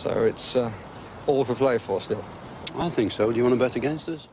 So it's all to play for still. I think so. Do you want to bet against us?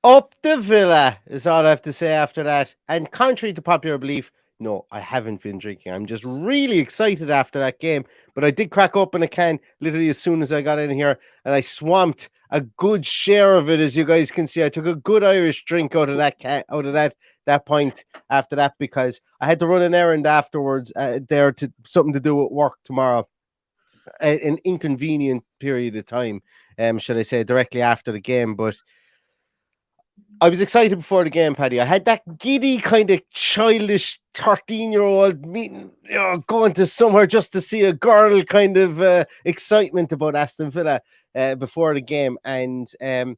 Up the Villa is all I have to say after that. And contrary to popular belief, no, I haven't been drinking. I'm just really excited after that game. But I did crack open a can literally as soon as I got in here, and I swamped a good share of it, as you guys can see. I took a good Irish drink out of that that point after that, because I had to run an errand afterwards there to something to do at work tomorrow. An inconvenient period of time, should I say, directly after the game, but I was excited before the game, Paddy. I had that giddy kind of childish 13-year-old meeting, going to somewhere just to see a girl kind of excitement about Aston Villa before the game. And the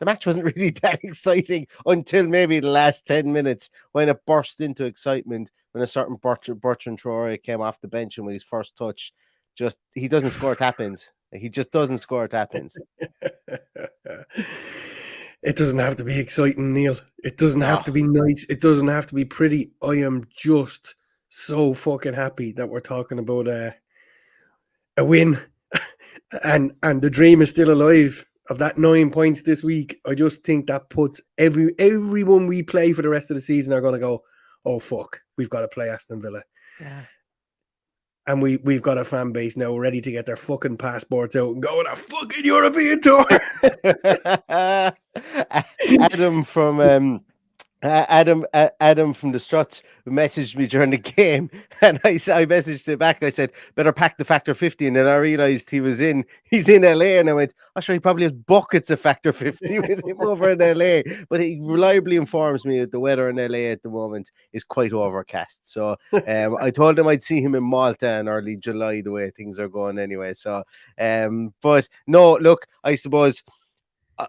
match wasn't really that exciting until maybe the last 10 minutes, when it burst into excitement when a certain Bertrand Traore came off the bench, and with his first touch, he doesn't score tap-ins. He just doesn't score tap-ins. It doesn't have to be exciting, Neil. It doesn't have to be nice. It doesn't have to be pretty. I am just so fucking happy that we're talking about a win, and the dream is still alive of that 9 points this week. I just think that puts everyone we play for the rest of the season are going to go, oh fuck, we've got to play Aston Villa. Yeah. And we've got a fan base now ready to get their fucking passports out and go on a fucking European tour. Adam from the Struts messaged me during the game, and I messaged him back. I said, better pack the factor 50, and then I realized he's in LA, and I went, oh sure, he probably has buckets of factor 50 with him over in LA. But he reliably informs me that the weather in LA at the moment is quite overcast. So I told him I'd see him in Malta in early July, the way things are going anyway. So but no, look, I suppose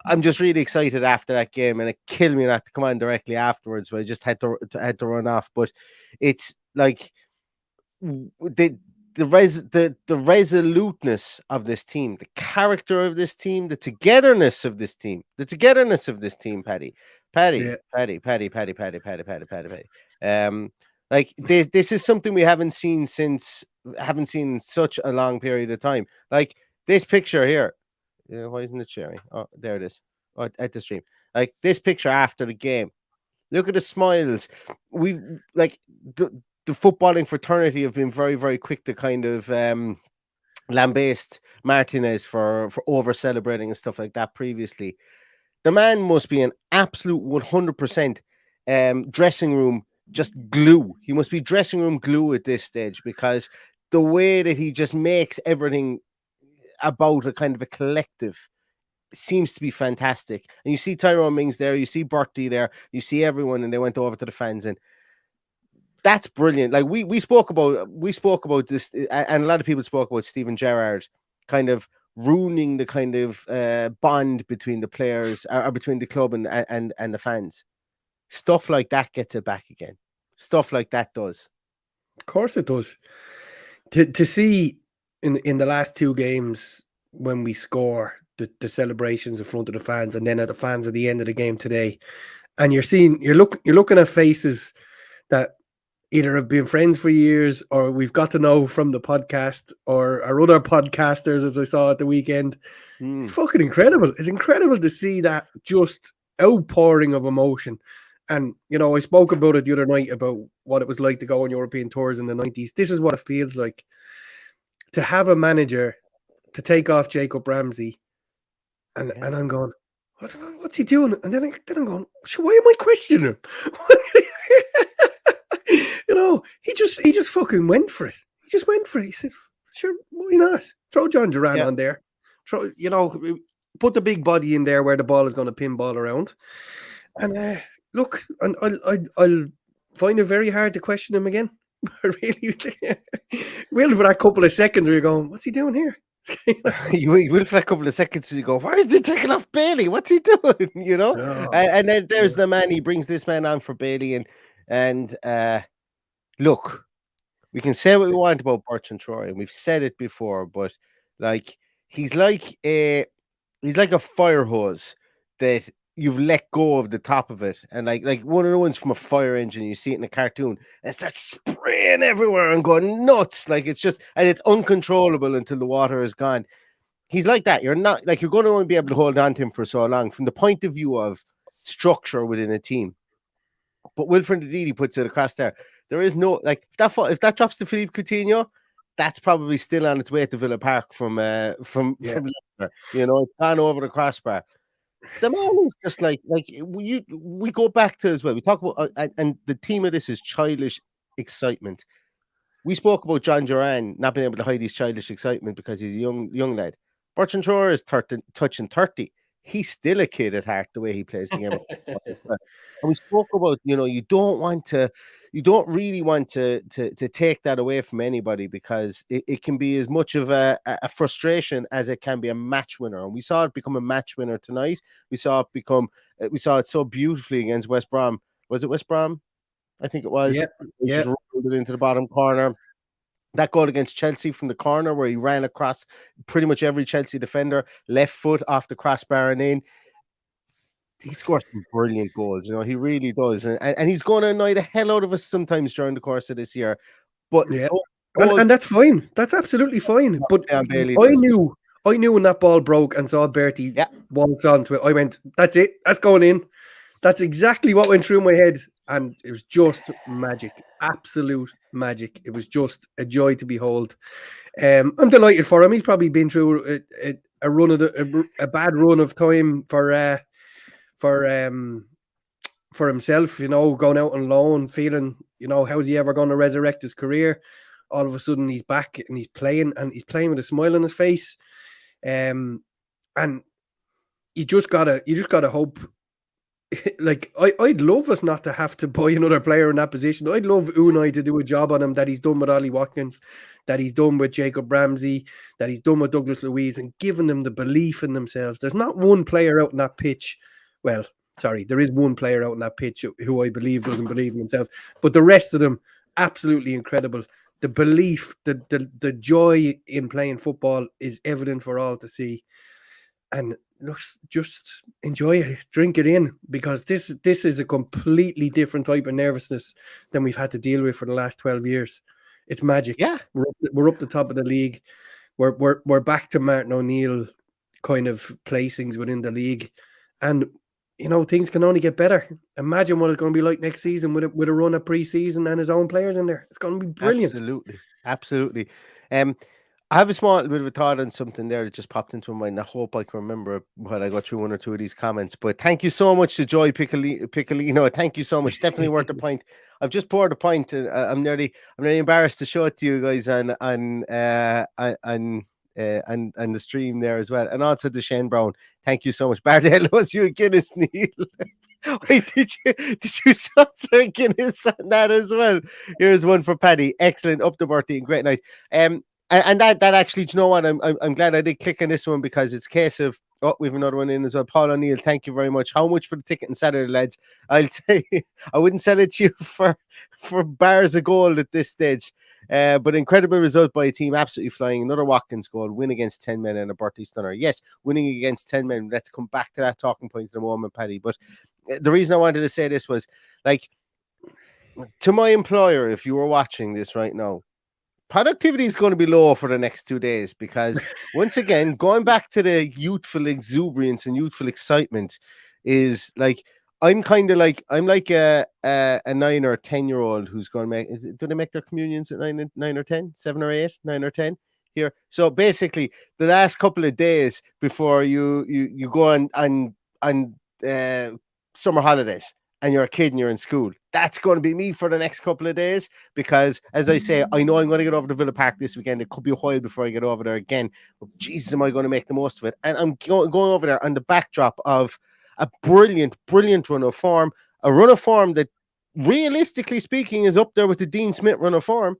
I'm just really excited after that game, and it killed me not to come on directly afterwards, but I just had to run off. But it's like the resoluteness of this team, the character of this team, the togetherness of this team, Paddy. Like this is something we haven't seen in such a long period of time. Like this picture here. Why isn't it sharing? Oh, there it is. Oh, at the stream. Like this picture after the game. Look at the smiles. We like the footballing fraternity have been very, very quick to kind of lambaste Martinez for over celebrating and stuff like that previously. The man must be an absolute 100% dressing room just glue. He must be dressing room glue at this stage, because the way that he just makes everything about a kind of a collective seems to be fantastic. And you see Tyrone Mings there, you see Bertie there, you see everyone, and they went over to the fans, and that's brilliant. Like we spoke about this, and a lot of people spoke about Steven Gerrard kind of ruining the kind of bond between the players, or between the club and the fans. Stuff like that gets it back again. Stuff like that does. Of course it does. To see in the last two games, when we score, the celebrations in front of the fans, and then at the fans at the end of the game today, and you're looking at faces that either have been friends for years, or we've got to know from the podcast, or our other podcasters, as I saw at the weekend. It's fucking incredible. It's incredible to see that just outpouring of emotion. And, I spoke about it the other night, about what it was like to go on European tours in the 90s. This is what it feels like to have a manager to take off Jacob Ramsey. And I'm going, what's he doing? And then I'm going, why am I questioning him? He just fucking went for it. He just went for it. He said, sure, why not? Throw John Duran on there. Put the big body in there where the ball is going to pinball around. And look, I'll find it very hard to question him again. Really will, for that couple of seconds where you're going, what's he doing here? You will for a couple of seconds and you go, why is he taking off Bailey? What's he doing? You know? Oh, And then there's yeah. the man, he brings this man on for Bailey. And look, we can say what we want about Bertrand Traore, and we've said it before, but like he's like a fire hose that you've let go of the top of it, and like one of the ones from a fire engine. You see it in a cartoon, and it starts spraying everywhere and going nuts. Like it's uncontrollable until the water is gone. He's like that. You're not like you're going to only be able to hold on to him for so long from the point of view of structure within a team. But Wilfred Ndidi puts it across there. There is no like if that drops to Philippe Coutinho, that's probably still on its way to Villa Park from Leicester. You know, it's gone over the crossbar. The man is just like we go back to as well. We talk about and the theme of this is childish excitement. We spoke about John Duran not being able to hide his childish excitement because he's a young lad. Bertrand Traore is touching 30. He's still a kid at heart the way he plays the game. And we spoke about, you don't really want to take that away from anybody because it can be as much of a frustration as it can be a match winner. And we saw it become a match winner tonight. We saw it so beautifully against West Brom. Was it West Brom? I think it was. Yeah. Rolled it into the bottom corner. That goal against Chelsea from the corner where he ran across pretty much every Chelsea defender, left foot off the crossbar and in. He scores some brilliant goals, he really does. And he's going to annoy the hell out of us sometimes during the course of this year. But yeah, and that's fine. That's absolutely fine. But I knew when that ball broke and saw Bertie waltz onto it, I went, that's it. That's going in. That's exactly what went through my head. And it was just magic. Absolute magic. It was just a joy to behold. I'm delighted for him. He's probably been through a run of a bad run of time for himself, going out on loan, feeling, how's he ever going to resurrect his career? All of a sudden he's back and he's playing with a smile on his face. And you just gotta hope. Like I'd love us not to have to buy another player in that position. I'd love Unai to do a job on him that he's done with Ollie Watkins, that he's done with Jacob Ramsey, that he's done with Douglas Luiz, and giving them the belief in themselves. There's not one player out in that pitch. Well, sorry, there is one player out in that pitch who I believe doesn't believe in himself, but the rest of them, absolutely incredible. The belief, the joy in playing football is evident for all to see. And just enjoy it, drink it in, because this is a completely different type of nervousness than we've had to deal with for the last 12 years. It's magic. Yeah, we're up the top of the league. We're back to Martin O'Neill kind of placings within the league, and things can only get better. Imagine what it's going to be like next season with a run of pre-season and his own players in there. It's going to be brilliant. Absolutely. I have a small bit of a thought on something there that just popped into my mind. I hope I can remember while I go through one or two of these comments. But thank you so much to Joy Piccolino. Thank you so much. Definitely worth a pint. I've just poured a pint. I'm nearly embarrassed to show it to you guys on the stream there as well. And also to Shane Brown. Thank you so much. Bardell owes you a Guinness, Neil. Wait, did you sponsor a Guinness on that as well? Here's one for Paddy. Excellent. Up the birthday and great night. And that actually, do you know what? I'm glad I did click on this one because it's a case of we have another one in as well. Paul O'Neill, thank you very much. How much for the ticket on Saturday, lads? I'll tell you, I wouldn't sell it to you for bars of gold at this stage. But incredible result by a team absolutely flying. Another Watkins goal, win against 10 men and a birthday stunner. Yes, winning against 10 men. Let's come back to that talking point in a moment, Paddy. But the reason I wanted to say this was, like, to my employer, if you were watching this right now, productivity is going to be low for the next 2 days because once again, going back to the youthful exuberance and youthful excitement is like, I'm like a 9 or 10-year-old who's going to do they make their communions at 9 or 10, 7 or 8, 9 or 10 here? So basically the last couple of days before you go on summer holidays and you're a kid and you're in school, that's going to be me for the next couple of days because, as I say, I know I'm going to get over to Villa Park this weekend. It could be a while before I get over there again. But Jesus, am I going to make the most of it? And I'm going over there on the backdrop of a brilliant run of form, a run of form that, realistically speaking, is up there with the Dean Smith run of form.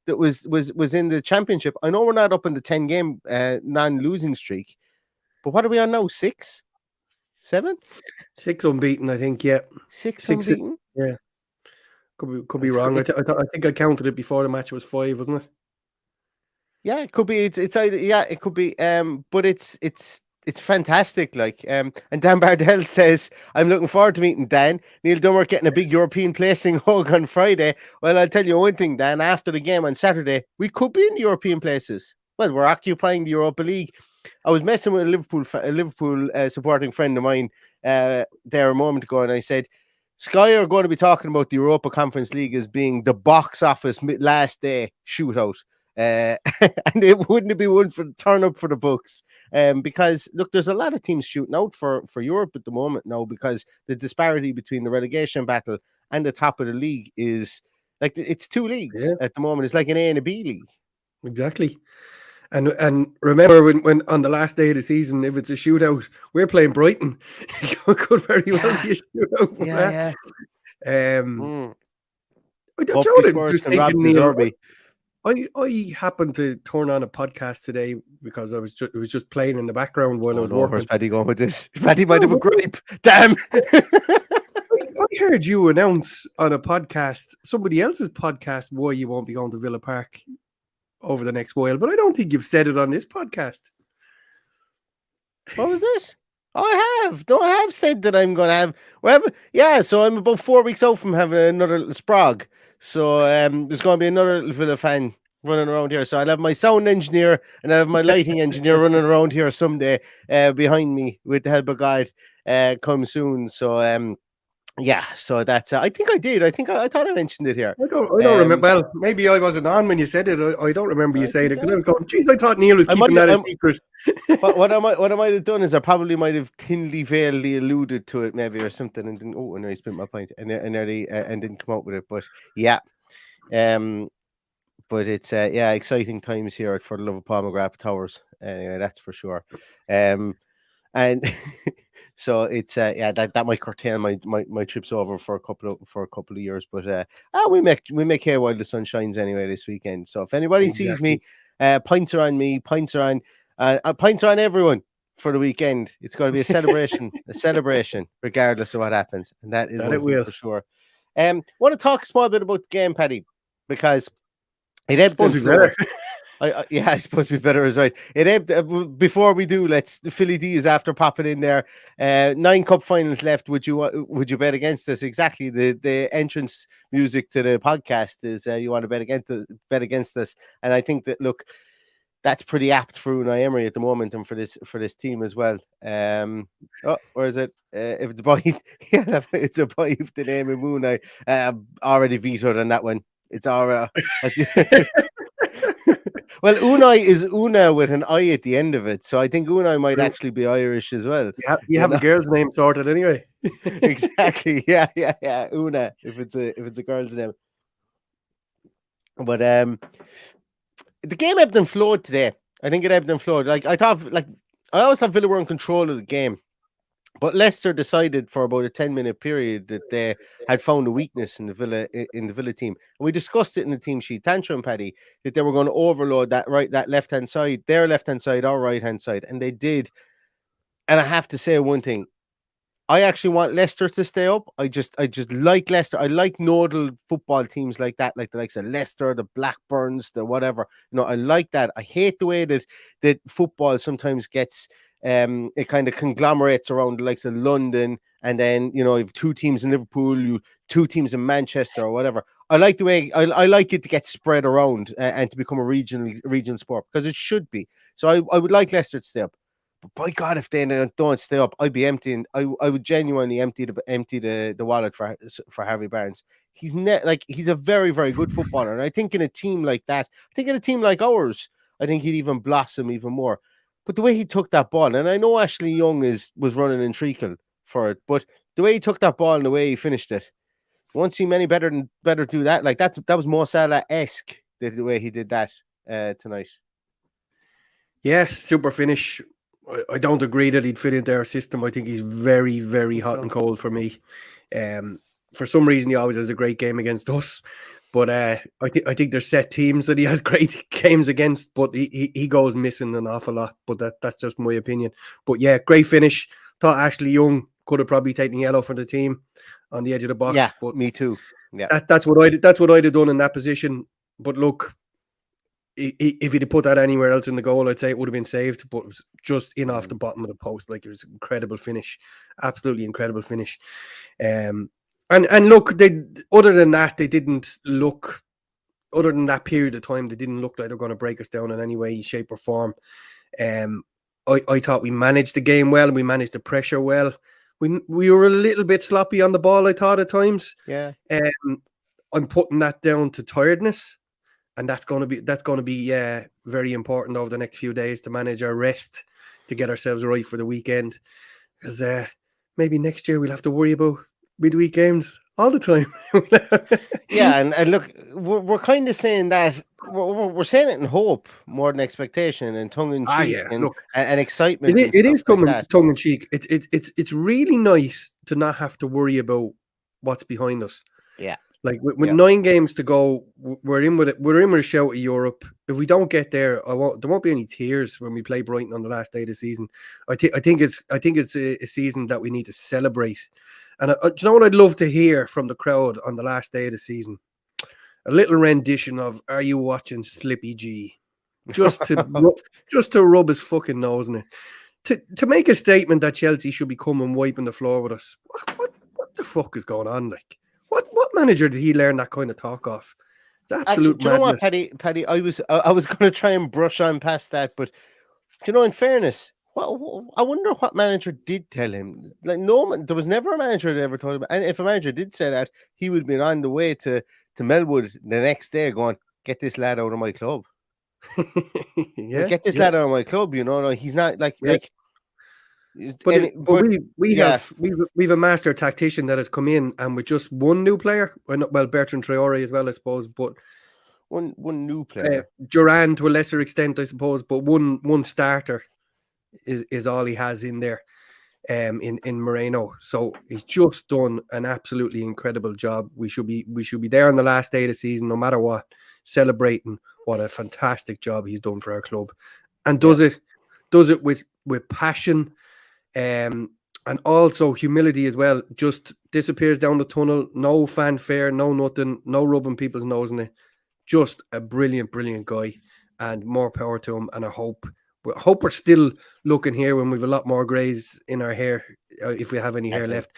that was in the championship. I know we're not up in the 10-game non-losing streak, but what are we on now? 6, 7, 6 unbeaten, I think. Yeah, 6 6. unbeaten. Yeah, could be It's wrong. great. I think I counted it before the match. It was 5, wasn't it? Yeah, it could be. It's either, yeah, it could be. But it's fantastic. Like, and Dan Bardell says, "I'm looking forward to meeting Dan. Neil Dummer getting a big European placing hug on Friday." Well, I'll tell you one thing, Dan. After the game on Saturday, we could be in the European places. Well, we're occupying the Europa League. I was messing with a Liverpool supporting friend of mine there a moment ago, and I said, Sky are going to be talking about the Europa Conference League as being the box office last day shootout. And it wouldn't be one for turn up for the books. Because look, there's a lot of teams shooting out for Europe at the moment now, because the disparity between the relegation battle and the top of the league is like, it's 2 leagues at the moment. It's like an A and a B league. Exactly. And remember when on the last day of the season, if it's a shootout, we're playing Brighton. It could very well be a shootout for that. Just thinking, Neil, I happened to turn on a podcast today because it was just playing in the background while I was working. Where's Paddy going with this? Paddy might have a gripe. Damn. I heard you announce on a podcast, somebody else's podcast, why you won't be going to Villa Park over the next while, but I don't think you've said it on this podcast. What was it? I have. No, I have said that I'm going to have. Yeah, so I'm about 4 weeks out from having another little sprog. So there's going to be another little Villa fan running around here. So I'll have my sound engineer and I'll have my lighting engineer running around here someday behind me, with the help of God, come soon. So yeah, so that's. I think I did. I thought I mentioned it here. I don't remember. Well, maybe I wasn't on when you said it. I don't remember you saying it, because I was going, geez, I thought Neil was keeping that a secret. What I might have done is I probably might have thinly veilingly alluded to it, maybe, or something, and then and I spent my point and didn't come out with it. But yeah, but it's exciting times here for the Love of Paul McGrath Towers. Anyway, that's for sure. And so it's that might curtail my trips over for a couple of years, but we make hay while the sun shines anyway this weekend. So if anybody sees me, pints are on me, pints are on everyone for the weekend. It's going to be a celebration, regardless of what happens, and that is one thing for sure. Want to talk a small bit about the game, Paddy, because it ebbed and flowed. I suppose we better as right. Before we do, Philly D is after popping in there. 9 cup finals left. Would you bet against us? Exactly. The entrance music to the podcast is you want to bet against us, and I think that, look, that's pretty apt for Unai Emery at the moment, and for this team as well. Where is it? If it's a boy, it's a boy. If the name of Unai already vetoed on that one. It's our. Well, Unai is Una with an I at the end of it, so I think Unai might actually be Irish as well. You have a girl's name sorted anyway. Exactly. Yeah. Una, if it's a girl's name. But the game ebbed and flowed today. I think it ebbed and flowed. Like, I always have Villa were in control of the game. But Leicester decided for about a 10-minute period that they had found a weakness in the Villa team, and we discussed it in the team sheet, Tantrum, Paddy, that they were going to overload that left-hand side, their left-hand side, our right-hand side, and they did. And I have to say one thing: I actually want Leicester to stay up. I just like Leicester. I like nodal football teams like that, like the likes of Leicester, the Blackburns, the whatever. I like that. I hate the way that football sometimes gets. It kind of conglomerates around the likes of London, and then you have 2 teams in Liverpool, 2 teams in Manchester, or whatever. I like the way I like it to get spread around and to become a regional sport, because it should be. So I would like Leicester to stay up, but by God, if they don't stay up, I'd be emptying. I would genuinely empty the wallet for Harvey Barnes. He's he's a very, very good footballer, and I think in a team like that, in a team like ours, I think he'd even blossom even more. But the way he took that ball, and I know Ashley Young was running in treacle for it, but the way he took that ball and the way he finished it, you won't see many better do that. Like that was Mo Salah-esque, the way he did that tonight. Yeah, super finish. I don't agree that he'd fit into our system. I think he's very, very hot and cold for me. For some reason, he always has a great game against us. But I think there's set teams that he has great games against, but he goes missing an awful lot. But that's just my opinion. But yeah, great finish. Thought Ashley Young could have probably taken yellow for the team on the edge of the box. Yeah, but me too. Yeah, that's what I did. That's what I'd have done in that position. But look, if he'd have put that anywhere else in the goal, I'd say it would have been saved. But it was just in off the bottom of the post. Like, it was an incredible finish, absolutely incredible finish. And look, they other than that, they didn't look. Other than that period of time, they didn't look like they're going to break us down in any way, shape, or form. I thought we managed the game well, and we managed the pressure well. We were a little bit sloppy on the ball, I thought, at times. yeah. I'm putting that down to tiredness, and that's going to be very important over the next few days to manage our rest, to get ourselves right for the weekend. Because maybe next year we'll have to worry about midweek games all the time. Yeah, and look, we're kind of saying that we're saying it in hope more than expectation, and tongue in cheek, and excitement. It is like tongue in cheek. It's really nice to not have to worry about what's behind us. Yeah, like with 9 games to go, we're in with it. We're in with a shout at Europe. If we don't get there, there won't be any tears when we play Brighton on the last day of the season. I think it's a season that we need to celebrate. And do you know what I'd love to hear from the crowd on the last day of the season? A little rendition of "Are you watching Slippy G?" Just to rub his fucking nose in it. To make a statement that Chelsea should be coming wiping the floor with us. What the fuck is going on? Like, what manager did he learn that kind of talk off? It's absolute madness. Do you know what, Paddy? I was going to try and brush on past that, but do you know, in fairness, I wonder what manager did tell him. Like, no, there was never a manager that ever told him. And if a manager did say that, he would have been on the way to Melwood the next day going, "Get this lad out of my club." Get this lad out of my club. You know, he's not like. But we have a master tactician that has come in, and with just one new player. Well, Bertrand Traore as well, I suppose. But one new player, Duran to a lesser extent, I suppose. But one starter is all he has in there, in Moreno. So he's just done an absolutely incredible job. We should be there on the last day of the season, no matter what, celebrating what a fantastic job he's done for our club, and does it with passion, and also humility as well. Just disappears down the tunnel, no fanfare, no nothing, no rubbing people's nose in it. Just a brilliant guy, and more power to him. And I hope we're still looking here when we've a lot more greys in our hair, if we have any hair left,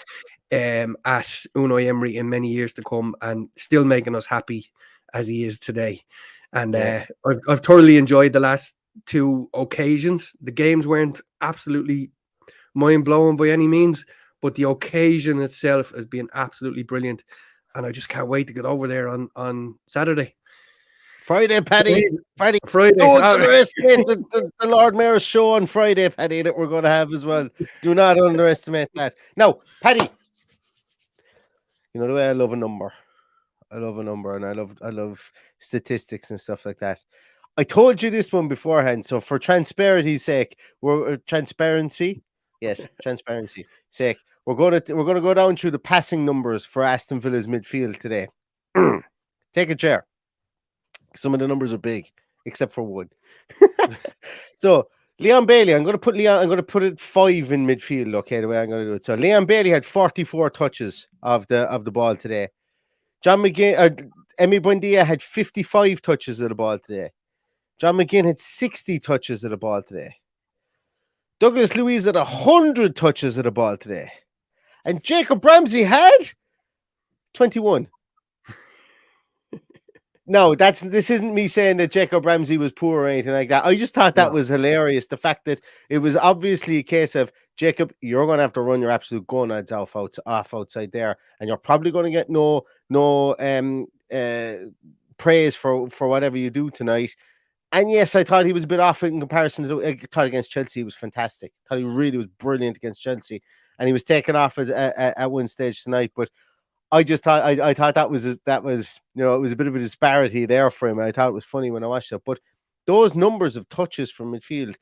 at Unai Emery in many years to come, and still making us happy as he is today. And I've thoroughly enjoyed the last 2 occasions. The games weren't absolutely mind-blowing by any means, but the occasion itself has been absolutely brilliant. And I just can't wait to get over there on Saturday. Friday, Paddy. Friday. Don't underestimate the Lord Mayor's show on Friday, Paddy, that we're going to have as well. Do not underestimate that. Now, Paddy, you know the way I love a number. And I love statistics and stuff like that. I told you this one beforehand, so for transparency's sake, transparency sake, we're going to go down through the passing numbers for Aston Villa's midfield today. Take a chair. Some of the numbers are big, except for one. So Leon Bailey, I'm going to put it 5 in midfield. Okay, the way I'm going to do it. So Leon Bailey had 44 touches of the ball today. John McGinn, Emi Buendia had 55 touches of the ball today. John McGinn had 60 touches of the ball today. Douglas Luiz had 100 touches of the ball today. And Jacob Ramsey had 21. No, this isn't me saying that Jacob Ramsey was poor or anything like that. I just thought that was hilarious. The fact that it was obviously a case of, Jacob, you're going to have to run your absolute gonads off outside there, and you're probably going to get no praise for whatever you do tonight. And yes, I thought he was a bit off in comparison to. I thought against Chelsea he was fantastic. I thought he really was brilliant against Chelsea, and he was taken off at one stage tonight. But I just thought I thought that was it was a bit of a disparity there for him. I thought it was funny when I watched it. But those numbers of touches from midfield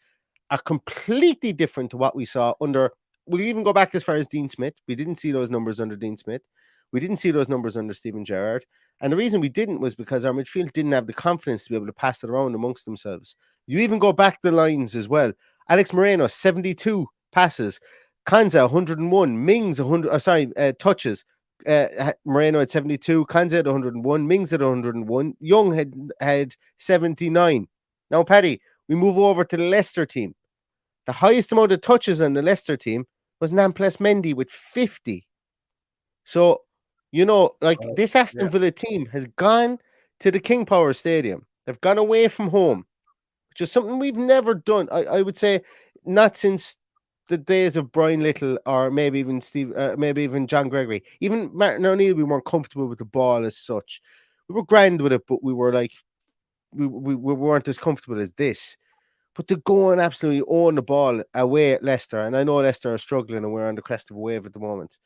are completely different to what we saw under. We'll even go back as far as Dean Smith. We didn't see those numbers under Dean Smith. We didn't see those numbers under Steven Gerrard. And the reason we didn't was because our midfield didn't have the confidence to be able to pass it around amongst themselves. You even go back the lines as well. Alex Moreno, 72 passes. Kanza, 101. Mings, 100. Touches. Moreno had 72. Kanza had 101. Mings had 101. Young had 79. Now, Paddy, we move over to the Leicester team. The highest amount of touches on the Leicester team was Namplas Mendy with 50. So, this Aston Villa team has gone to the King Power Stadium. They've gone away from home, which is something we've never done. I would say not since the days of Brian Little or maybe even John Gregory. Even Martin O'Neill, we weren't comfortable with the ball as such. We were grand with it, but we were like, we weren't as comfortable as this. But to go and absolutely own the ball away at Leicester, and I know Leicester are struggling and we're on the crest of a wave at the moment.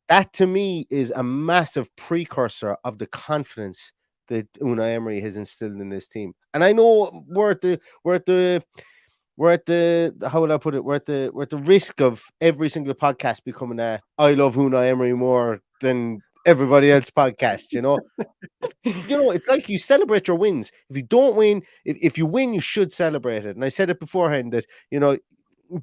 That to me is a massive precursor of the confidence that Unai Emery has instilled in this team. And I know we're at the how would I put it? We're at the risk of every single podcast becoming a I love Unai Emery more than everybody else podcast, it's like you celebrate your wins. If you don't win, if you win, you should celebrate it. And I said it beforehand that,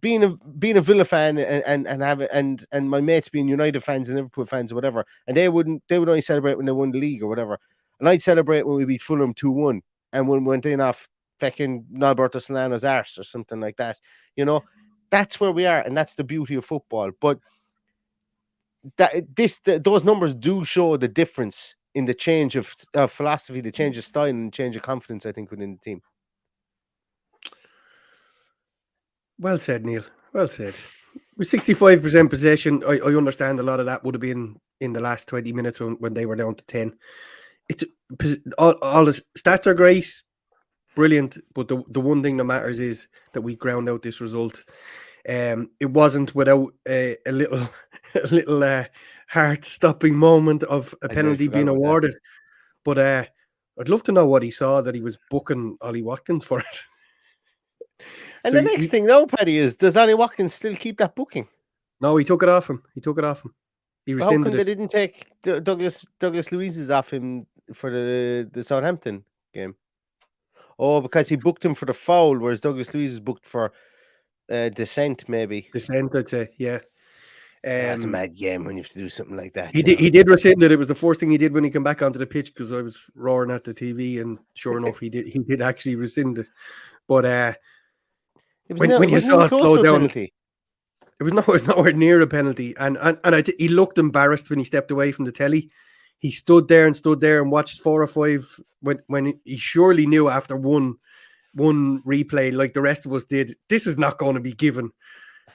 being a Villa fan and my mates being United fans and Liverpool fans or whatever, and they would only celebrate when they won the league or whatever. And I'd celebrate when we beat Fulham 2-1 and when we went in off fucking Alberto Solano's arse or something like that. That's where we are, and that's the beauty of football. But those numbers do show the difference in the change of philosophy, the change of style, and change of confidence, I think, within the team. Well said, Neil. Well said. With 65% possession, I understand a lot of that would have been in the last 20 minutes when they were down to 10. All the stats are great, brilliant, but the one thing that matters is that we ground out this result. It wasn't without a little heart-stopping moment of a penalty being awarded. But I'd love to know what he saw that he was booking Ollie Watkins for it. And the next thing now, Paddy, is does Ollie Watkins still keep that booking? No, he took it off him. He rescinded How come they didn't take Douglas Luiz's off him for the Southampton game? Oh, because he booked him for the foul, whereas Douglas Luiz is booked for dissent, maybe. Dissent, I'd say, yeah. That's a mad game when you have to do something like that. He did rescind it. It was the first thing he did when he came back onto the pitch because I was roaring at the TV, and sure enough, he did actually rescind it. But when you saw it slow down, it was nowhere near a penalty, and he looked embarrassed when he stepped away from the telly. He stood there and watched 4 or 5 when he surely knew after one replay, like the rest of us did, this is not going to be given.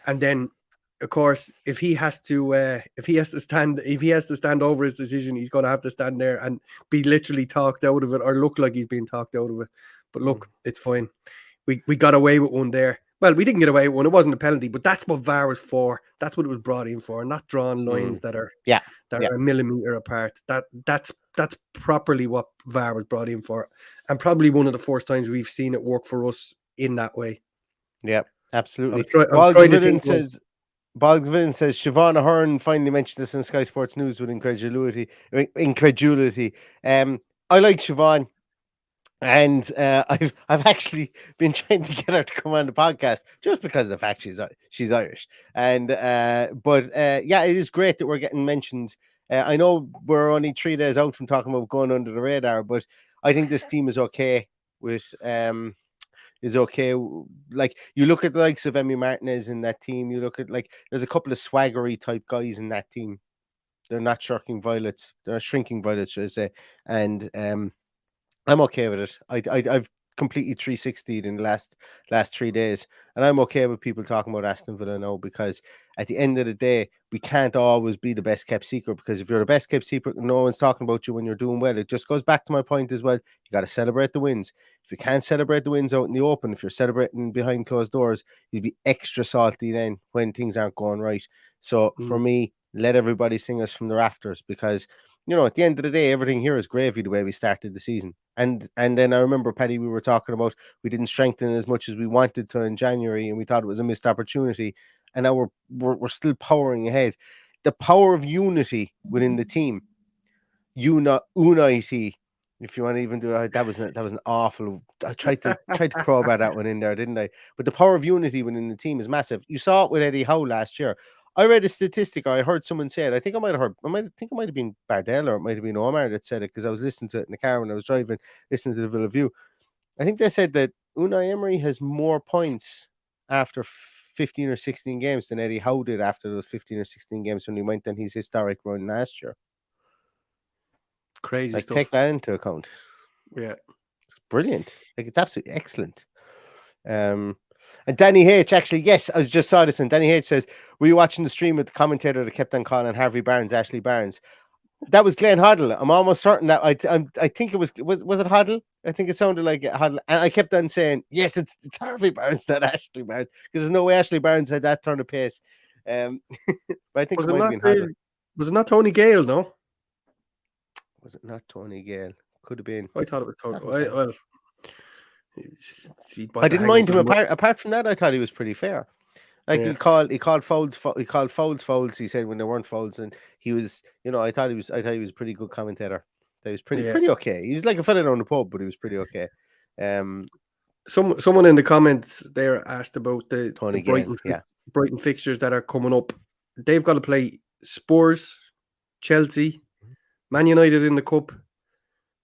And then, of course, if he has to stand over his decision, he's going to have to stand there and be literally talked out of it or look like he's being talked out of it. But look, it's fine. We got away with one there. Well, we didn't get away with one. It wasn't a penalty, but that's what VAR was for. That's what it was brought in for, not drawing lines that are a millimeter apart. That's properly what VAR was brought in for, and probably one of the first times we've seen it work for us in that way. Yeah, absolutely. Bogdan says Siobhan Ahern finally mentioned this in Sky Sports News with incredulity. I like Siobhan. And I've actually been trying to get her to come on the podcast just because of the fact she's Irish. And but it is great that we're getting mentioned. I know we're only 3 days out from talking about going under the radar, but I think this team is okay with Like, you look at the likes of Emi Martinez in that team. You look at, like, there's a couple of swaggery type guys in that team. They're not shrinking violets, should I say? And I'm okay with it. I've completely 360'd in the last 3 days, and I'm okay with people talking about Aston Villa now, because at the end of the day, we can't always be the best kept secret, because if you're the best kept secret and no one's talking about you when you're doing well, it just goes back to my point as well. You got to celebrate the wins. If you can't celebrate the wins out in the open, if you're celebrating behind closed doors, you'll be extra salty then when things aren't going right. So for me, let everybody sing us from the rafters, because at the end of the day, everything here is gravy the way we started the season. And then I remember, Paddy, we were talking about we didn't strengthen as much as we wanted to in January, and we thought it was a missed opportunity. And now we're still powering ahead. The power of unity within the team. Unity. If you want to even do it, that was an awful. I tried to crowbar that one in there, didn't I? But the power of unity within the team is massive. You saw it with Eddie Howe last year. I read a statistic. I heard someone say it. I think I might have heard. I think it might have been Bardell or it might have been Omar that said it because I was listening to it in the car when I was driving, listening to the Villa View. I think they said that Unai Emery has more points after 15 or 16 games than Eddie Howe did after those 15 or 16 games when he went on his historic run last year. Crazy stuff. Take that into account. Yeah, it's brilliant. It's absolutely excellent. And Danny H, actually, yes, I just saw this, and Danny H says, were you watching the stream with the commentator that kept on calling Harvey Barnes Ashley Barnes? That was Glenn Hoddle. I'm almost certain that I think it was it Hoddle? I think it sounded like Hoddle. And I kept on saying, yes, it's Harvey Barnes, not Ashley Barnes, because there's no way Ashley Barnes had that turn of pace. But I think it might have been Hoddle. Was it not Tony Gale, no? Was it not Tony Gale? Could have been. I thought it was Tony. I didn't mind him. Apart from that, I thought he was pretty fair. Like he called fouls. He called fouls. He said when there weren't fouls, and he was, I thought he was a pretty good commentator. He was pretty okay. He was like a fella down the pub, but he was pretty okay. Someone in the comments there asked about the Brighton fixtures that are coming up. They've got to play Spurs, Chelsea, Man United in the Cup,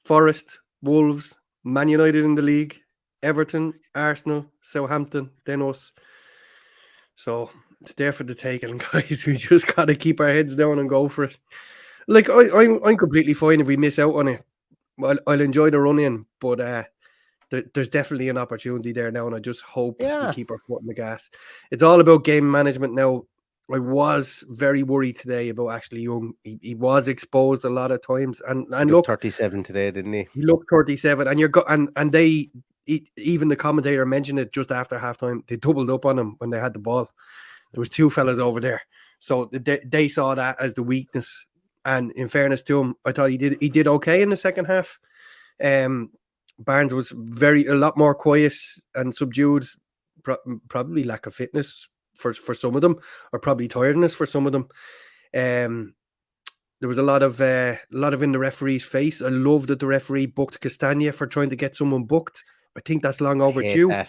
Forest, Wolves, Man United in the league, Everton, Arsenal, Southampton, then us. So it's there for the taking, guys. We just got to keep our heads down and go for it. Like I'm completely fine if we miss out on it. I'll enjoy the run in, but there's definitely an opportunity there now, and I just hope we keep our foot in the gas. It's all about game management now. I was very worried today about Ashley Young. He was exposed a lot of times, and look, 37 today, didn't he? He looked 37, and they even the commentator mentioned it just after halftime. They doubled up on him when they had the ball. There was two fellas over there, so they saw that as the weakness. And in fairness to him, I thought he did okay in the second half. Barnes was a lot more quiet and subdued, probably lack of fitness for some of them, or probably tiredness for some of them. There was a lot of in the referee's face. I love that the referee booked Castagna for trying to get someone booked. I think that's long overdue. I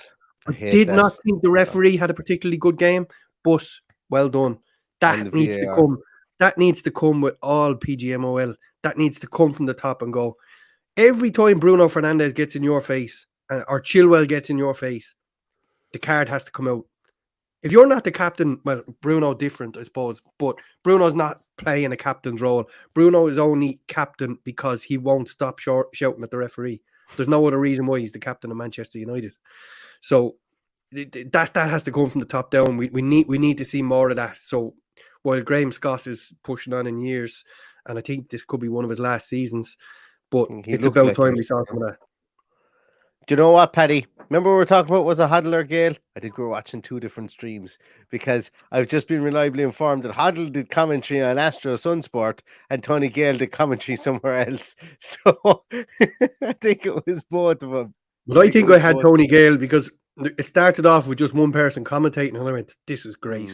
did not think the referee had a particularly good game, but well done. That needs to come. That needs to come with all PGMOL. That needs to come from the top and go. Every time Bruno Fernandes gets in your face, or Chilwell gets in your face, the card has to come out. If you're not the captain, well, Bruno different, I suppose, but Bruno's not playing a captain's role. Bruno is only captain because he won't stop shouting at the referee. There's no other reason why he's the captain of Manchester United. So that has to come from the top down. We need to see more of that. So while Graham Scott is pushing on in years, and I think this could be one of his last seasons, but it's about time we saw some of that. Do you know what, Paddy? Remember we were talking about was a Hoddle or Gale? I think we were watching two different streams because I've just been reliably informed that Hoddle did commentary on Astro Sunsport and Tony Gale did commentary somewhere else. So I think it was both of them. But I think I had Tony Gale because it started off with just one person commentating and I went, this is great.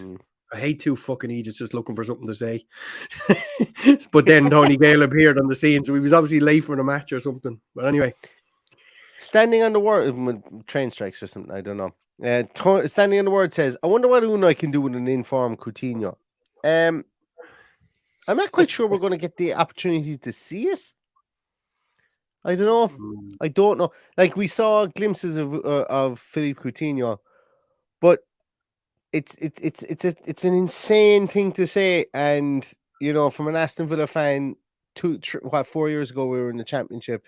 I hate two fucking idiots just looking for something to say. But then Tony Gale appeared on the scene, so he was obviously late for the match or something. But anyway. Standing on the word, train strikes or something, I don't know. Standing on the word says, I wonder what Unai can do with an informed Coutinho. I'm not quite sure we're going to get the opportunity to see it. I don't know. Like we saw glimpses of Philippe Coutinho, but it's an insane thing to say. And from an Aston Villa fan, 4 years ago we were in the Championship.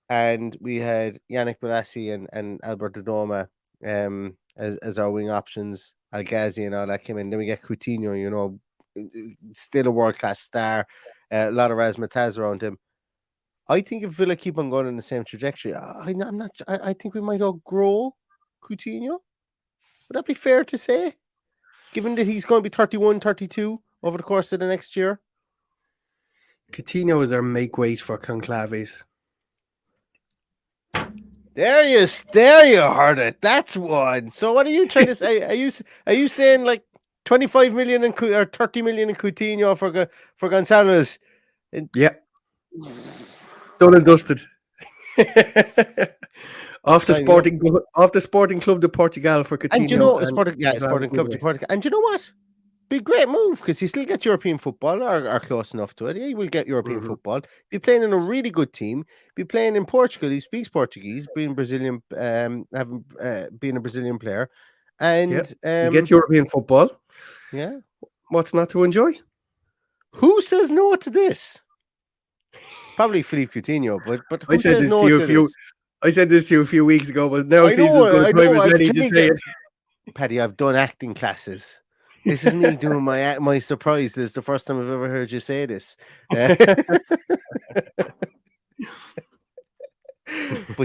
And we had Yannick Bolasie and Albert Dodoma as our wing options. Al Ghazi and all that came in. Then we get Coutinho, still a world-class star. A lot of razzmatazz around him. I think if Villa keep on going in the same trajectory, I think we might outgrow Coutinho. Would that be fair to say? Given that he's going to be 31, 32 over the course of the next year? Coutinho is our make weight for conclaves. There you heard it. That's one. So what are you trying to say? Are you saying like 25 million or 30 million in Coutinho for Gonçalves? Yeah. Done and dusted. Off the Signing up. Sporting Club de Portugal for Coutinho. And you know, Sporting Club de Portugal. And you know what? Be a great move because he still gets European football or close enough to it. Yeah, he will get European football. Be playing in a really good team. Be playing in Portugal. He speaks Portuguese. Being Brazilian, being a Brazilian player, and he gets European football. Yeah, what's not to enjoy? Who says no to this? Probably Philippe Coutinho, but who says no to this? I said this to you a few weeks ago, but now it seems as good time as any to say it. Paddy, I've done acting classes. This is me doing my surprise. This is the first time I've ever heard you say this. But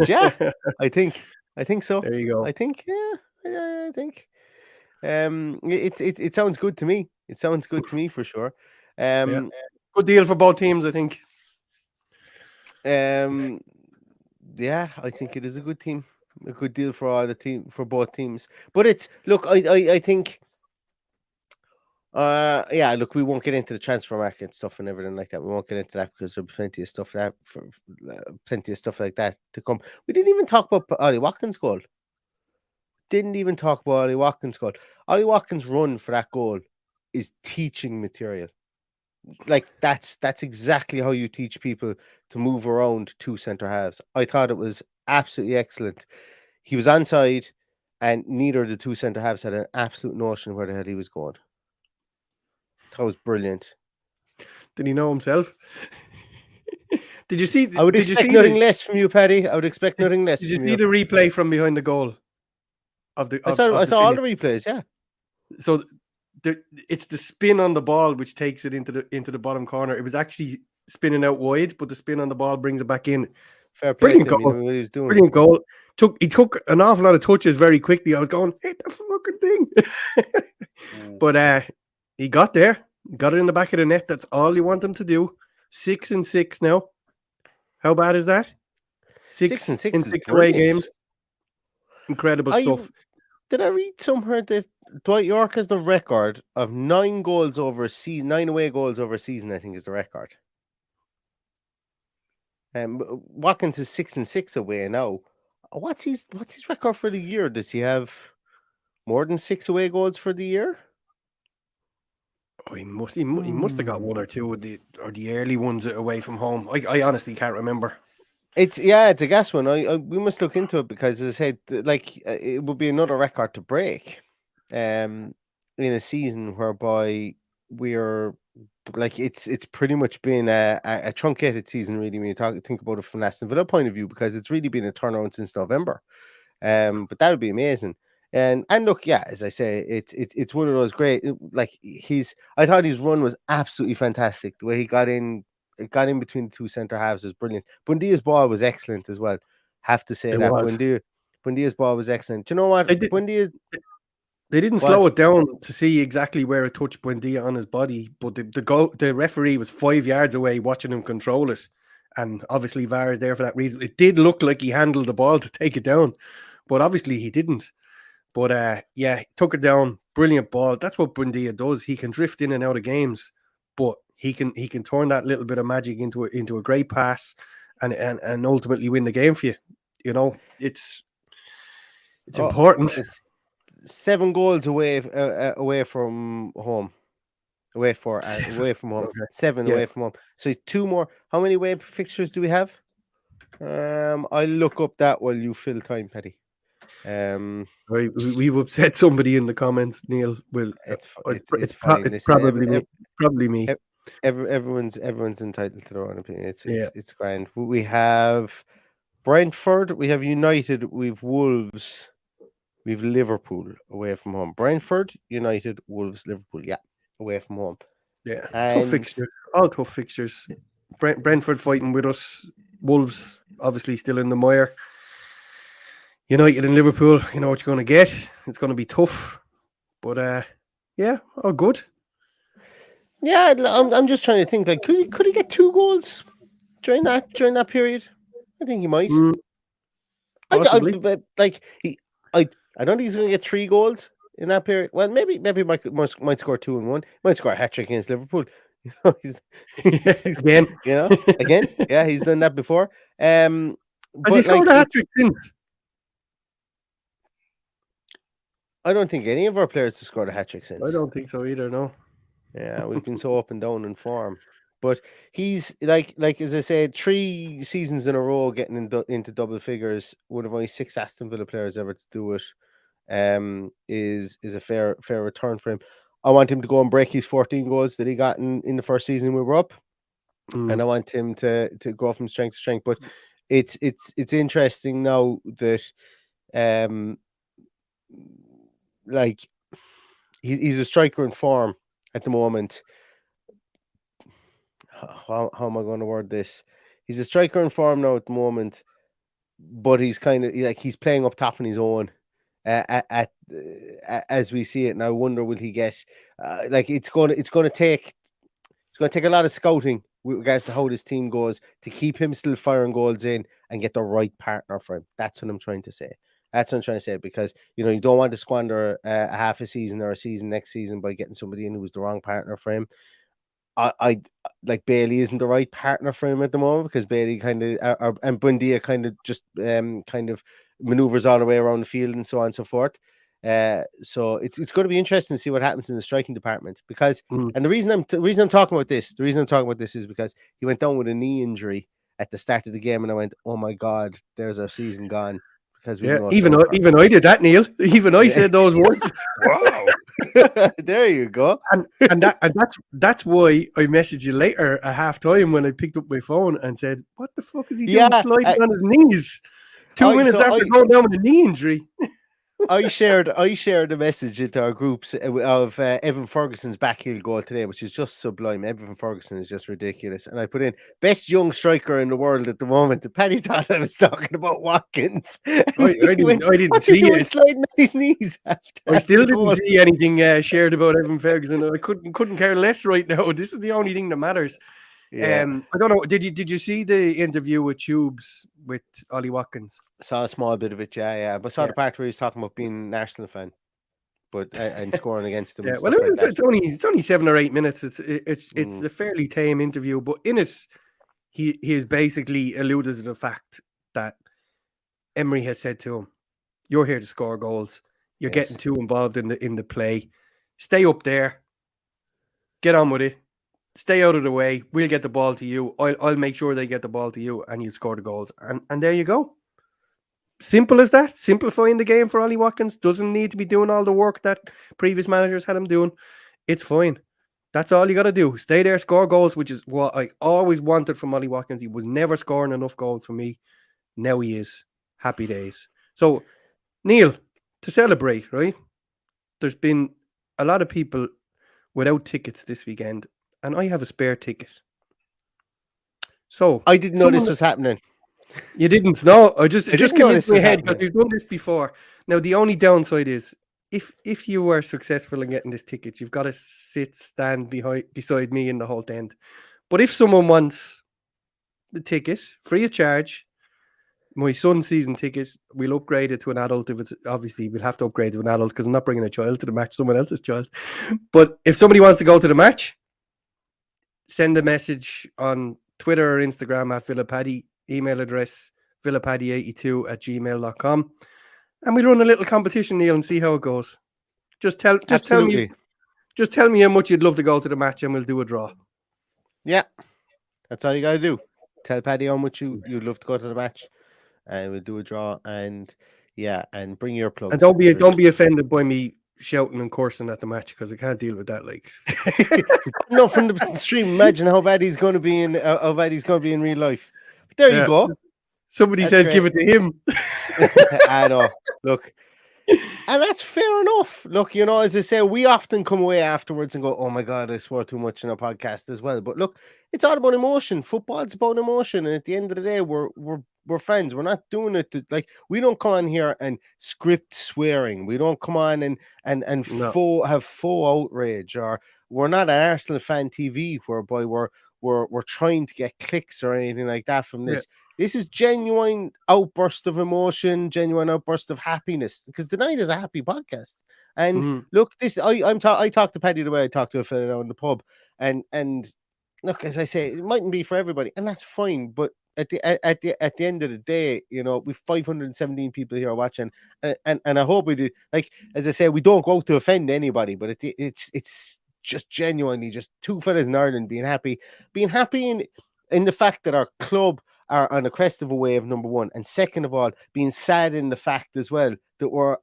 yeah, I think so. There you go. I think it sounds good to me. It sounds good to me for sure. Good deal for both teams, I think. Yeah, I think it is a good team. A good deal for both teams. But it's I think look, we won't get into the transfer market stuff and everything like that. We won't get into that because there'll be plenty of stuff like that to come. We didn't even talk about Ollie Watkins' goal. Ollie Watkins' run for that goal is teaching material. Like that's exactly how you teach people to move around two centre halves. I thought it was absolutely excellent. He was onside, and neither of the two centre halves had an absolute notion where the hell he was going. That was brilliant. Did he know himself? Did you see? I would expect nothing less from you, Paddy. I would expect nothing less. Did you see the replay from behind the goal? I saw all the replays. Yeah. So it's the spin on the ball which takes it into the bottom corner. It was actually spinning out wide, but the spin on the ball brings it back in. Fair play. Brilliant goal. What he was doing. Brilliant goal. He took an awful lot of touches very quickly. I was going, hit the fucking thing. But he got there. Got it in the back of the net. That's all you want him to do. 6-6 now. How bad is that? 6 in 6 away games. Incredible stuff. Did I read somewhere that Dwight York has the record of 9 away goals over a season, I think is the record. Watkins is 6-6 away now. What's his record for the year? Does he have more than 6 away goals for the year? Oh, he must have got one or two of the early ones away from home. I honestly can't remember. It's a guess one. We must look into it because, as I said, it would be another record to break, in a season whereby we're like it's pretty much been a truncated season, really, when you think about it from Aston Villa point of view, because it's really been a turnaround since November. But that would be amazing. And look, yeah, as I say, it's one of those great. I thought his run was absolutely fantastic. The way he got in between the two centre halves was brilliant. Bundia's ball was excellent as well. Have to say Bundia's ball was excellent. Do you know what? They didn't slow it down to see exactly where it touched Buendia on his body, but the referee was 5 yards away watching him control it. And obviously VAR is there for that reason. It did look like he handled the ball to take it down, but obviously he didn't. But he took it down. Brilliant ball. That's what Buendia does. He can drift in and out of games, but he can turn that little bit of magic into a great pass and ultimately win the game for you. You know, it's important. It's 7 goals away from home. Away from home. Okay. 7 away from home. So 2 more. How many away fixtures do we have? I'll look up that while you fill time, Paddy. We've upset somebody in the comments, Neil. Well, it's probably me. Everyone's entitled to their own opinion. It's grand. We have Brentford, we have United, we've Wolves, we've Liverpool away from home. Brentford, United, Wolves, Liverpool, away from home. Yeah, tough fixtures. All tough fixtures. Brentford fighting with us. Wolves obviously still in the mire. United and Liverpool, you know what you're going to get. It's going to be tough, but all good. Yeah, I'm just trying to think. Like, could he get 2 goals during that period? I think he might. Possibly. I don't think he's going to get 3 goals in that period. Well, maybe might score 2 and 1. Might score a hat trick against Liverpool. He's, Again. again, yeah, he's done that before. Has he But scored like, a hat trick since? I don't think any of our players have scored a hat trick I since. don't think so either. No. Yeah, we've been so up and down in form. But he's like as I said, 3 seasons in a row getting into double figures. One of only 6 Aston Villa players ever to do it. Is a fair return for him. I want him to go and break his 14 goals that he got in the first season we were up, and I want him to go from strength to strength. But it's interesting now that like he's a striker in form at the moment. How am I going to word this? He's a striker in form now at the moment, but he's kind of like he's playing up top on his own. As we see it, and I wonder will he get like it's going to take a lot of scouting with regards to how this team goes to keep him still firing goals in and get the right partner for him. That's what I'm trying to say. Because you don't want to squander a half a season or a season next season by getting somebody in who was the wrong partner for him. I like Bailey isn't the right partner for him at the moment because Bailey kind of and Buendia kind of just kind of maneuvers all the way around the field and so on and so forth. So it's going to be interesting to see what happens in the striking department because and the reason I'm talking about this is because he went down with a knee injury at the start of the game and I went, oh my god, there's our season gone because we even I did that, Neil. Even I said those words. Wow. There you go. And that's why I messaged you later at half time when I picked up my phone and said, "What the fuck is he doing sliding on his knees?" 2 minutes after going down with a knee injury. I shared a message into our groups of Evan Ferguson's backheel goal today, which is just sublime. Evan Ferguson is just ridiculous. And I put in best young striker in the world at the moment. And Paddy thought I was talking about Watkins. I didn't What's see he doing it. sliding on his knees? I still didn't see anything shared about Evan Ferguson. I couldn't care less right now. This is the only thing that matters. Yeah. I don't know. Did you see the interview with Tubes with Ollie Watkins? Saw a small bit of it, yeah. But saw the part where he was talking about being an Arsenal fan, but and scoring against them. Yeah, well, it's only 7 or 8 minutes. It's a fairly tame interview, but in it, he has basically alluded to the fact that Emery has said to him, "You're here to score goals. You're getting too involved in the play. Stay up there. Get on with it. Stay out of the way. We'll get the ball to you. I'll make sure they get the ball to you, and you'll score the goals." And there you go. Simple as that. Simplifying the game for Ollie Watkins. Doesn't need to be doing all the work that previous managers had him doing. It's fine. That's all you got to do. Stay there, score goals, which is what I always wanted from Ollie Watkins. He was never scoring enough goals for me. Now he is. Happy days. So, Neil, to celebrate, right? There's been a lot of people without tickets this weekend, and I have a spare ticket. So I didn't know this was happening. You didn't? No, it just came into my head because happening. we've done this before. Now, the only downside is if you were successful in getting this ticket, you've got to stand beside me in the whole tent. But if someone wants the ticket free of charge, my son's season ticket, we'll upgrade it to an adult. If it's obviously we'll have to upgrade to an adult because I'm not bringing a child to the match, someone else's child. But if somebody wants to go to the match, send a message on Twitter or Instagram at Villapaddy, email address villapaddy82@gmail.com, and we run a little competition, Neil, and see how it goes. Just tell me how much you'd love to go to the match, and we'll do a draw. Yeah, that's all you got to do. Tell Paddy how much you'd love to go to the match, and we'll do a draw. And and bring your plugs. And don't be offended by me shouting and cursing at the match because I can't deal with that. Like, no, from the stream. Imagine how bad he's going to be in real life. But there you go. Somebody says give it to him. I know. Look. And that's fair enough. Look, as I say, we often come away afterwards and go, "Oh my God, I swore too much in a podcast as well." But look, it's all about emotion. Football's about emotion, and at the end of the day, we're friends. We're not doing it to we don't come on here and script swearing. We don't come on and have faux outrage, or we're not an Arsenal fan TV whereby we're trying to get clicks or anything like that from this. Yeah. This is genuine outburst of emotion, genuine outburst of happiness, because tonight is a happy podcast. And Mhm. look, I talked to Paddy the way I talked to a fellow in the pub, and look, as I say, it mightn't be for everybody, and that's fine. But at the end of the day, we've 517 people here watching, and I hope we do. Like as I say, we don't go out to offend anybody, but it's just genuinely just two fellas in Ireland being happy in the fact that our club are on a crest of a wave, number one, and second of all, being sad in the fact as well that we're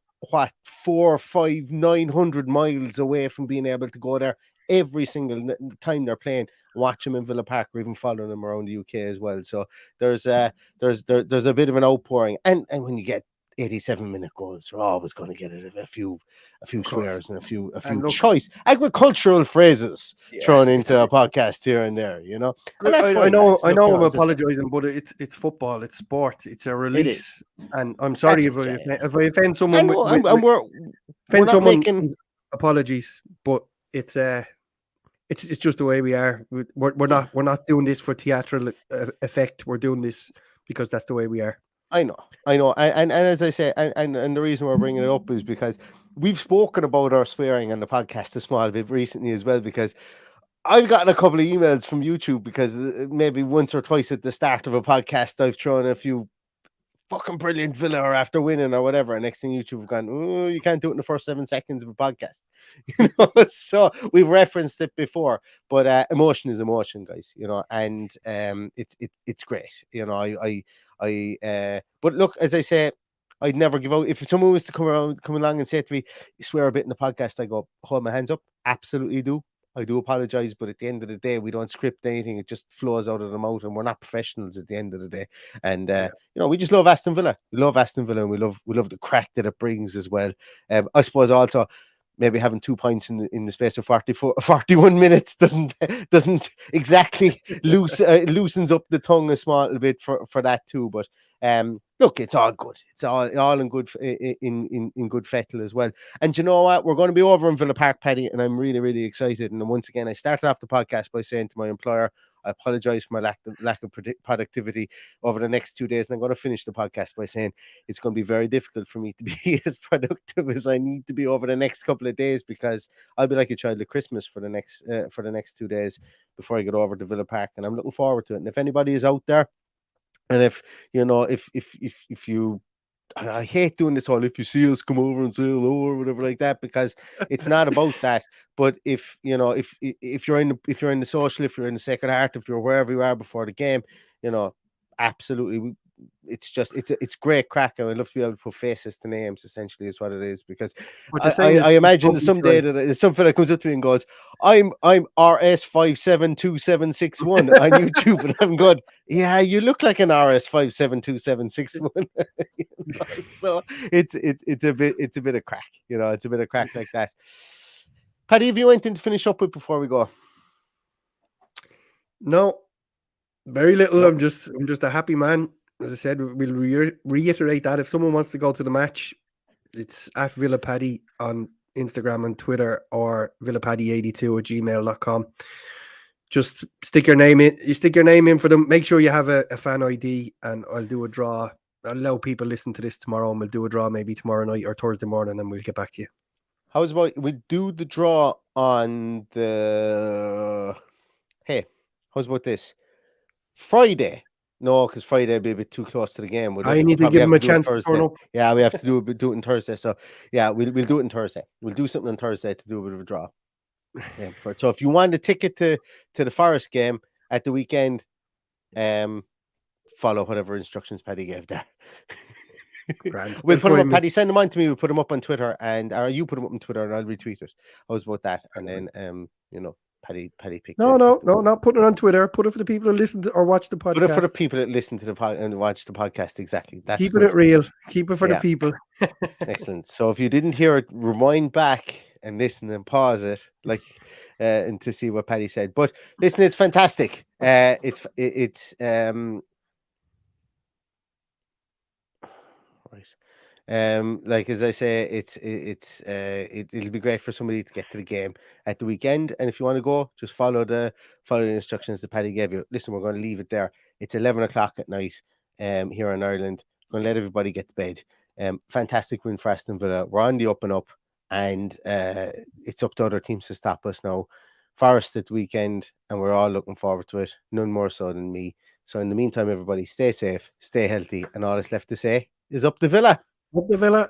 4, 5, 900 miles away from being able to go there every single time they're playing, watch them in Villa Park, or even follow them around the UK as well. So there's a bit of an outpouring, and when you get 87-minute goals, you're always going to get a few Of course. swears and a few And look, choice agricultural phrases yeah, thrown into a podcast here and there, and that's I fine. know, lads. I Look, know, I'm as I said, apologising, but it's football, it's sport, it's a it release, is. and I'm sorry That's if it, yeah. I offend someone And, with and we're offend not someone. making. Apologies, but it's just the way we are. We're not doing this for theatrical effect. We're doing this because that's the way we are. I know, and as I say, and the reason we're bringing it up is because we've spoken about our swearing on the podcast a small bit recently as well, because I've gotten a couple of emails from YouTube because maybe once or twice at the start of a podcast I've thrown a few fucking brilliant Villa or after winning or whatever, and next thing YouTube have gone, oh, you can't do it in the first 7 seconds of a podcast. So we've referenced it before, but emotion is emotion, guys, and it's great. But look, as I say, I'd never give out. If someone was to come along and say to me, you swear a bit in the podcast, I go, hold my hands up. Absolutely do. I do apologize, but at the end of the day, we don't script anything. It just flows out of the mouth, and we're not professionals at the end of the day. And we just love Aston Villa. We love Aston Villa, and we love the crack that it brings as well. I suppose also maybe having 2 points in the space of 41 minutes doesn't exactly loosens up the tongue a small little bit for that too. But look, it's all good. It's all in good in good fettle as well. And you know what? We're going to be over in Villa Park, Paddy, and I'm really, really excited. And once again, I started off the podcast by saying to my employer, I apologize for my lack of productivity over the next 2 days. And I'm going to finish the podcast by saying it's going to be very difficult for me to be as productive as I need to be over the next couple of days, because I'll be like a child at Christmas for the next 2 days before I get over to Villa Park. And I'm looking forward to it. And if anybody is out there, and if you, I hate doing this whole, if you see us, come over and say hello or whatever like that, because it's not about that. But if you're in the social, if you're in the Sacred Heart, if you're wherever you are before the game, absolutely, it's great crack, and I'd love to be able to put faces to names. Essentially, is what it is, because I imagine that someday that some fella comes up to me and goes, I'm RS572761 on YouTube, and I'm going, yeah, you look like an RS572761. So it's a bit of crack, it's a bit of crack like that. Paddy, have you anything to finish up with before we go? No, very little. Nope. I'm just a happy man. As I said, we'll reiterate that if someone wants to go to the match, it's at Villa Paddy on Instagram and Twitter, or villapaddy82@gmail.com. Just stick your name in. You stick your name in for them. Make sure you have a fan ID, and I'll do a draw. I'll allow people listen to this tomorrow, and we'll do a draw maybe tomorrow night or Thursday morning, and we'll get back to you. How's about we do the draw on the... Hey, how's about this? Friday. No, because Friday will be a bit too close to the game. I need to give them a chance to turn up. Yeah, we have to do it on Thursday. So yeah, we'll do it on Thursday. We'll do something on Thursday to do a bit of a draw. Yeah, so if you want a ticket to the Forest game at the weekend, follow whatever instructions Paddy gave there. We'll put them up. Paddy, send them on to me. We'll put them up on Twitter, or you put them up on Twitter, and I'll retweet it. How's about that? And then Paddy picked. No, not putting it on Twitter. Put it for the people who listen to or watch the podcast. Put it for the people that listen to the podcast and watch the podcast. Exactly. That's keeping it real. Keep it for the people. Excellent. So if you didn't hear it, rewind back and listen and pause it, and to see what Paddy said. But listen, it's fantastic. It's right. Like as I say, it'll be great for somebody to get to the game at the weekend. And if you want to go, just follow the instructions that Paddy gave you. Listen, we're going to leave it there. It's 11 o'clock at night here in Ireland. We're going to let everybody get to bed. Fantastic win for Aston Villa. We're on the up and up. and it's up to other teams to stop us now. Forest at the weekend, and we're all looking forward to it, none more so than me. So in the meantime, everybody stay safe, stay healthy, and all that's left to say is up the Villa. Up the Villa.